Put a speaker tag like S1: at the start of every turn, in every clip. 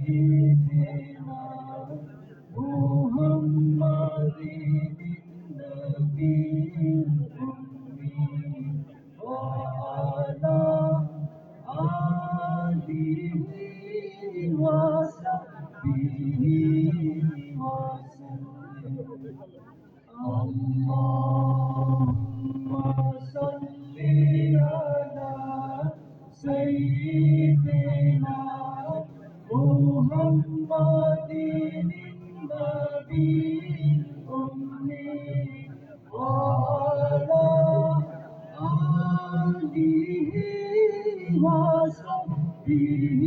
S1: سيدنا محمد النبي الأمي وعلى آله وصحبه وسلم اللهم صل على سيدنا محمد النبي الأمي وعلى آله وصحبه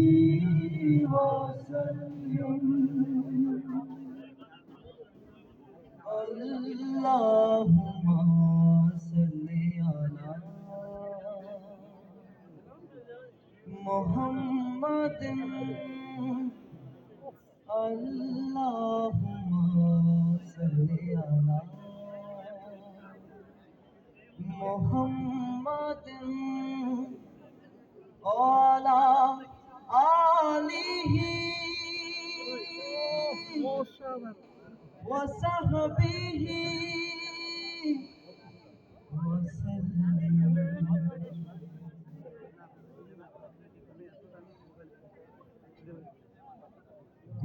S1: وسلم اللهم صل على محمد اللهم صل على محمد وعلى آله وصحبه وسلم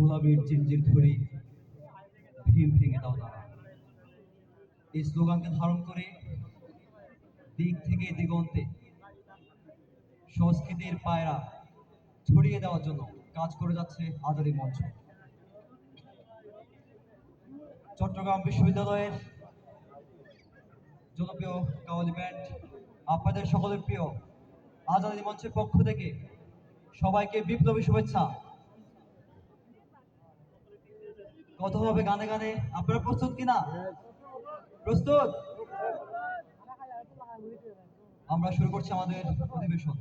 S1: গোলাপের চিনচিন ধরে ভীম ভেঙে দাও তারা এই স্লোগানকে ধারণ করে দিক থেকে দিগন্তে সংস্কৃতির পায়রা ছড়িয়ে দেওয়ার জন্য কাজ করে যাচ্ছে আজাদী মঞ্চ। চট্টগ্রাম বিশ্ববিদ্যালয়ের জনপ্রিয় কাওয়ালি ব্যান্ড আপনাদের সকলের প্রিয় আজাদী মঞ্চের পক্ষ থেকে সবাইকে বিপ্লবী শুভেচ্ছা। কথা হবে গানে গানে, আপনারা প্রস্তুত কিনা? প্রস্তুত? আমরা শুরু করছি আমাদের অধিবেশন।